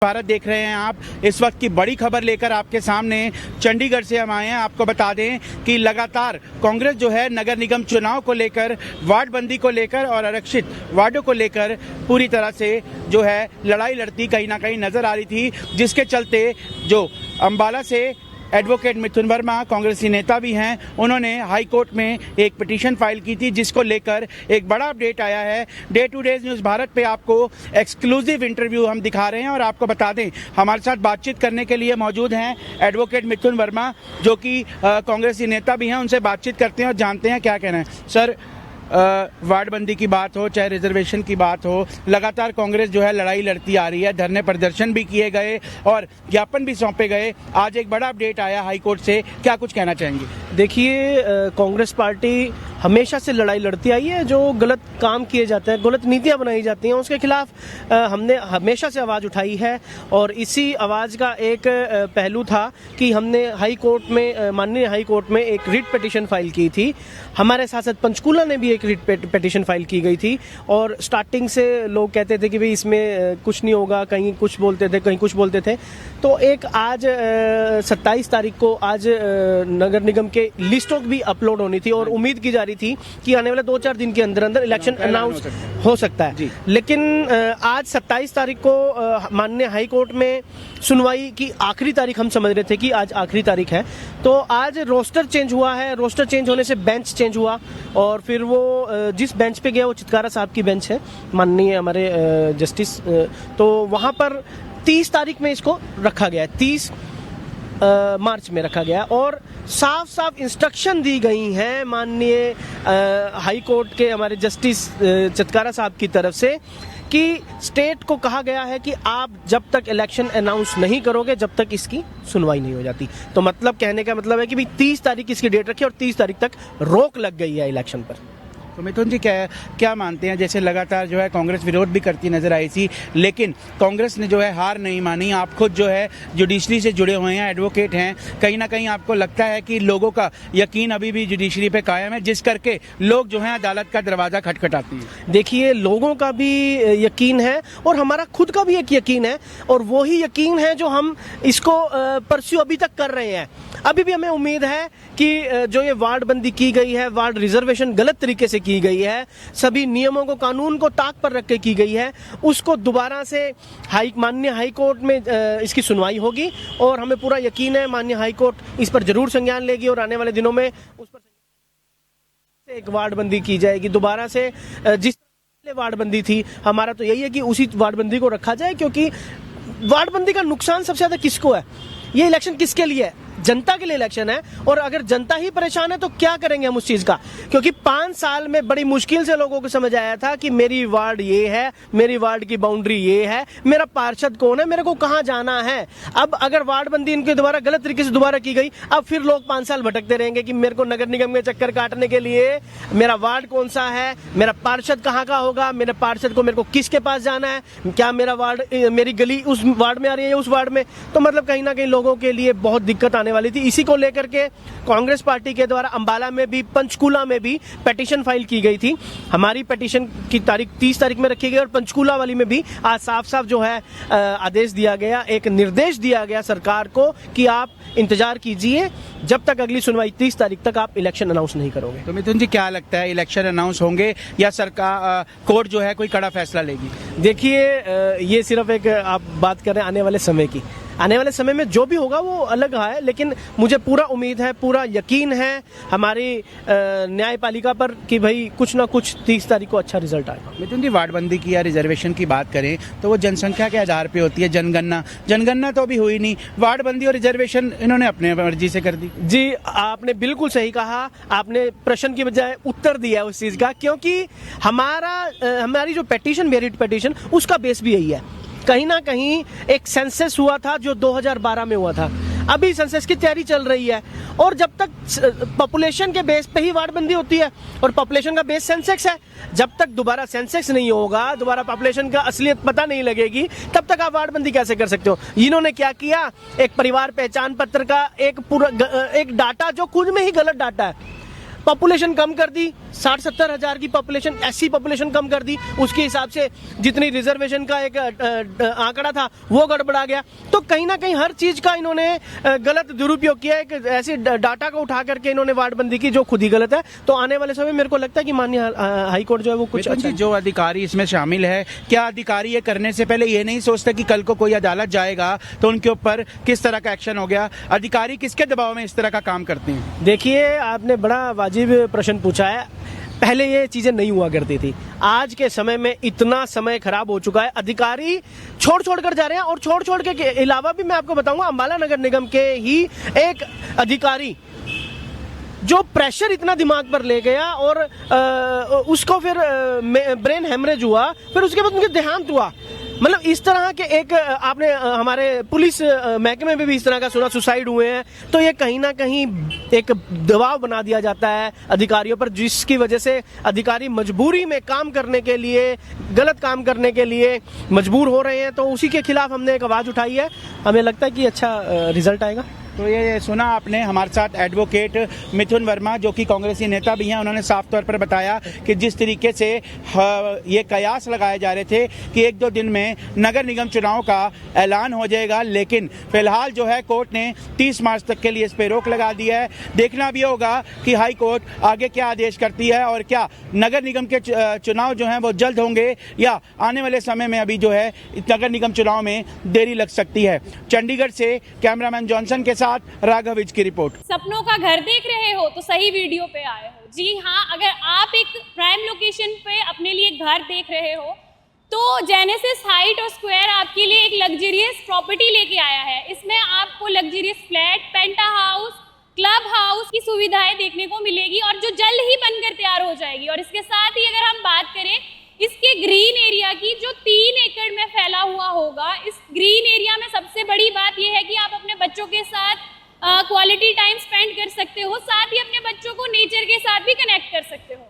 भारत देख रहे हैं आप। इस वक्त की बड़ी खबर लेकर आपके सामने चंडीगढ़ से हम आए हैं। आपको बता दें कि लगातार कांग्रेस जो है नगर निगम चुनाव को लेकर, वार्ड बंदी को लेकर और आरक्षित वार्डों को लेकर पूरी तरह से जो है लड़ाई लड़ती कहीं ना कहीं नजर आ रही थी, जिसके चलते जो अंबाला से एडवोकेट मिथुन वर्मा कांग्रेसी नेता भी हैं, उन्होंने हाई कोर्ट में एक पिटीशन फाइल की थी, जिसको लेकर एक बड़ा अपडेट आया है। Day to day news Bharat पे आपको एक्सक्लूसिव इंटरव्यू हम दिखा रहे हैं और आपको बता दें हमारे साथ बातचीत करने के लिए मौजूद हैं एडवोकेट मिथुन वर्मा, जो कि कांग्रेसी नेता भी हैं। उनसे बातचीत करते हैं और जानते हैं क्या कहना है। सर, वार्ड बंदी की बात हो चाहे रिजर्वेशन की बात हो, लगातार कांग्रेस जो है लड़ाई लड़ती आ रही है। धरने प्रदर्शन भी किए गए और ज्ञापन भी सौंपे गए। आज एक बड़ा अपडेट आया हाई कोर्ट से, क्या कुछ कहना चाहेंगे? देखिए, कांग्रेस पार्टी हमेशा से लड़ाई लड़ती आई है। जो गलत काम किए जाते हैं, गलत नीतियां बनाई जाती हैं, उसके खिलाफ हमने हमेशा से आवाज़ उठाई है। और इसी आवाज़ का एक पहलू था कि हमने हाई कोर्ट में, माननीय हाई कोर्ट में एक रिट पिटीशन फाइल की थी। हमारे साथ साथ पंचकूला ने भी एक रिट पिटीशन फाइल की गई थी। और स्टार्टिंग से लोग कहते थे कि भाई इसमें कुछ नहीं होगा, कहीं कुछ बोलते थे, कहीं कुछ बोलते थे। तो एक आज 27 तारीख को आज नगर निगम के लिस्टों भी अपलोड होनी थी और उम्मीद की जा रही थी कि आने वाले 2-4 दिन के अंदर अंदर इलेक्शन अनाउंस हो सकता है। लेकिन आज 27 तारीख को माननीय हाई कोर्ट में सुनवाई की आखिरी तारीख हम समझ रहे थे कि आज आखिरी तारीख है। तो आज रोस्टर चेंज हुआ है। रोस्टर चेंज होने से बेंच चेंज हुआ और फिर वो जिस बेंच पे गया वो चितकारा साहब की बेंच है, माननीय हमारे जस्टिस। तो वहाँ पर 30 तारीख में इसको रखा गया है, 30 मार्च में रखा गया। और साफ साफ इंस्ट्रक्शन दी गई हैं माननीय हाई कोर्ट के हमारे जस्टिस चितकारा साहब की तरफ से कि स्टेट को कहा गया है कि आप जब तक इलेक्शन अनाउंस नहीं करोगे, जब तक इसकी सुनवाई नहीं हो जाती। तो मतलब कहने का मतलब है कि भाई 30 तारीख इसकी डेट रखी और 30 तारीख तक रोक लग गई है इलेक्शन पर। तो मिथुन जी क्या मानते हैं? जैसे लगातार जो है कांग्रेस विरोध भी करती नजर आई थी, लेकिन कांग्रेस ने जो है हार नहीं मानी। आप खुद जो है जुडिशरी से जुड़े हुए हैं, एडवोकेट हैं, कहीं ना कहीं आपको लगता है कि लोगों का यकीन अभी भी जुडिशरी पे कायम है, जिस करके लोग जो है अदालत का दरवाजा खटखटाते हैं? देखिए, लोगों का भी यकीन है और हमारा खुद का भी एक यकीन है, और वही यकीन है जो हम इसको परस्यू अभी तक कर रहे हैं। अभी भी हमें उम्मीद है कि जो ये वार्ड बंदी की गई है, वार्ड रिजर्वेशन गलत तरीके से की गई है, सभी नियमों को, कानून को ताक पर रख के की गई है, उसको दोबारा से माननीय हाई कोर्ट में इसकी सुनवाई होगी। और हमें पूरा यकीन है माननीय हाई कोर्ट इस पर जरूर संज्ञान लेगी और आने वाले दिनों में उस पर एक वार्ड बंदी की जाएगी दोबारा से। जिस वार्ड बंदी थी, हमारा तो यही है कि उसी वार्ड बंदी को रखा जाए, क्योंकि वार्ड बंदी का नुकसान सबसे ज्यादा किसको है? ये इलेक्शन किसके लिए है? जनता के लिए इलेक्शन है। और अगर जनता ही परेशान है तो क्या करेंगे हम उस चीज का? क्योंकि 5 साल में बड़ी मुश्किल से लोगों को समझ आया था कि मेरी वार्ड ये है, मेरी वार्ड की बाउंड्री ये है, मेरा पार्षद कौन है, मेरे को कहां जाना है। अब अगर वार्ड बंदी इनके दोबारा गलत तरीके से दोबारा की गई, अब फिर लोग 5 साल भटकते रहेंगे कि मेरे को नगर निगम के चक्कर काटने के लिए मेरा वार्ड कौन सा है, मेरा पार्षद कहाँ का होगा, मेरे पार्षद को मेरे को किसके पास जाना है, क्या मेरा वार्ड, मेरी गली उस वार्ड में आ रही है, उस वार्ड में। तो मतलब कहीं ना कहीं लोगों के लिए बहुत दिक्कत आने वाली थी। इसी को लेकर के कांग्रेस पार्टी के द्वारा अंबाला में भी, पंचकूला में भी पिटीशन फाइल की गई थी। हमारी पिटीशन की तारीख 30 तारीख में रखी गई और पंचकूला वाली में भी आज साफ साफ जो है आदेश दिया गया, एक निर्देश दिया गया सरकार को कि आप इंतजार कीजिए जब तक अगली सुनवाई 30 तारीख तक आप इलेक्शन अनाउंस नहीं करोगे। तो मिथुन जी, क्या लगता है, इलेक्शन अनाउंस होंगे या सरकार, कोर्ट जो है कोई कड़ा फैसला लेगी? देखिए, ये सिर्फ एक आप बात कर रहे हैं आने वाले समय की। आने वाले समय में जो भी होगा वो अलग है, लेकिन मुझे पूरा उम्मीद है, पूरा यकीन है हमारी न्यायपालिका पर कि भाई कुछ ना कुछ 30 तारीख को अच्छा रिजल्ट आएगा। मिथुन जी, वार्डबंदी की या रिजर्वेशन की बात करें तो वो जनसंख्या के आधार पे होती है। जनगणना तो अभी हुई नहीं, वार्डबंदी और रिजर्वेशन इन्होंने अपने मर्जी से कर दी। जी, आपने बिल्कुल सही कहा। आपने प्रश्न की बजाय उत्तर दिया उस चीज का, क्योंकि हमारी जो पिटीशन, मेरिट पिटीशन, उसका बेस भी यही है। कहीं ना कहीं एक सेंसस हुआ था जो 2012 में हुआ था, अभी सेंसस की तैयारी चल रही है, और जब तक पॉपुलेशन के बेस पे ही वार्ड बंदी होती है और पॉपुलेशन का बेस सेंसेक्स है, जब तक दोबारा सेंसेक्स नहीं होगा, दोबारा पॉपुलेशन का असलियत पता नहीं लगेगी, तब तक आप वार्ड बंदी कैसे कर सकते हो? इन्होंने क्या किया, एक परिवार पहचान पत्र का एक पूरा एक डाटा जो खुद में ही गलत डाटा है, पॉपुलेशन कम कर दी, 60-70 हजार की पॉपुलेशन, ऐसी पॉपुलेशन कम कर दी, उसके हिसाब से जितनी रिजर्वेशन का एक आंकड़ा था वो गड़बड़ा गया। तो कहीं ना कहीं हर चीज का इन्होंने गलत दुरुपयोग किया है, ऐसे डाटा को उठा करके इन्होंने वार्डबंदी की जो खुद ही गलत है। तो आने वाले समय मेरे को लगता है कि माननीय हाई कोर्ट जो है वो कुछ अच्छा, जो अधिकारी इसमें शामिल है, क्या अधिकारी ये करने से पहले ये नहीं सोचते कि कल को कोई अदालत जाएगा तो उनके ऊपर किस तरह का एक्शन हो गया? अधिकारी किसके दबाव में इस तरह का काम करते हैं? देखिए, आपने बड़ा वाजिब प्रश्न पूछा है। पहले ये चीजें नहीं हुआ करती थी, आज के समय में इतना समय खराब हो चुका है, अधिकारी छोड़ कर जा रहे हैं। और छोड़ के अलावा भी मैं आपको बताऊंगा, अंबाला नगर निगम के ही एक अधिकारी जो प्रेशर इतना दिमाग पर ले गया और उसको फिर ब्रेन हेमरेज हुआ, फिर उसके बाद उनके देहांत हुआ। मतलब इस तरह के एक आपने हमारे पुलिस महकमे में भी इस तरह का सुना, सुसाइड हुए हैं। तो ये कहीं ना कहीं एक दबाव बना दिया जाता है अधिकारियों पर, जिसकी वजह से अधिकारी मजबूरी में काम करने के लिए, गलत काम करने के लिए मजबूर हो रहे हैं। तो उसी के खिलाफ हमने एक आवाज उठाई है। हमें लगता है कि अच्छा रिजल्ट आएगा। तो ये सुना आपने, हमारे साथ एडवोकेट मिथुन वर्मा जो कि कांग्रेसी नेता भी हैं, उन्होंने साफ तौर पर बताया कि जिस तरीके से ये कयास लगाए जा रहे थे कि 1-2 दिन में नगर निगम चुनाव का ऐलान हो जाएगा, लेकिन फिलहाल जो है कोर्ट ने 30 मार्च तक के लिए इस पर रोक लगा दी है। देखना भी होगा कि हाई कोर्ट आगे क्या आदेश करती है और क्या नगर निगम के चुनाव जो हैं वो जल्द होंगे या आने वाले समय में अभी जो है नगर निगम चुनाव में देरी लग सकती है। चंडीगढ़ से कैमरामैन जॉनसन के साथ राघविज की रिपोर्ट। सपनों का घर देख रहे हो तो सही वीडियो पे आए हो। जी हाँ, अगर आप एक प्राइम लोकेशन पे अपने लिए घर देख रहे हो तो जेनेसिस हाइट और स्क्वायर आपके लिए एक लग्जरियस प्रॉपर्टी लेके आया है। इसमें आपको लग्जरियस फ्लैट, पेंटा हाउस, क्लब हाउस की सुविधाएं देखने को मिलेगी और जो जल्द ही बनकर तैयार हो जाएगी। और इसके साथ ही अगर हम बात करें इसके ग्रीन एरिया की, जो 3 एकड़ में फैला हुआ होगा, इस ग्रीन एरिया में सबसे बड़ी बात यह है कि आप अपने बच्चों के साथ क्वालिटी टाइम स्पेंड कर सकते हो, साथ ही अपने बच्चों को नेचर के साथ भी कनेक्ट कर सकते हो।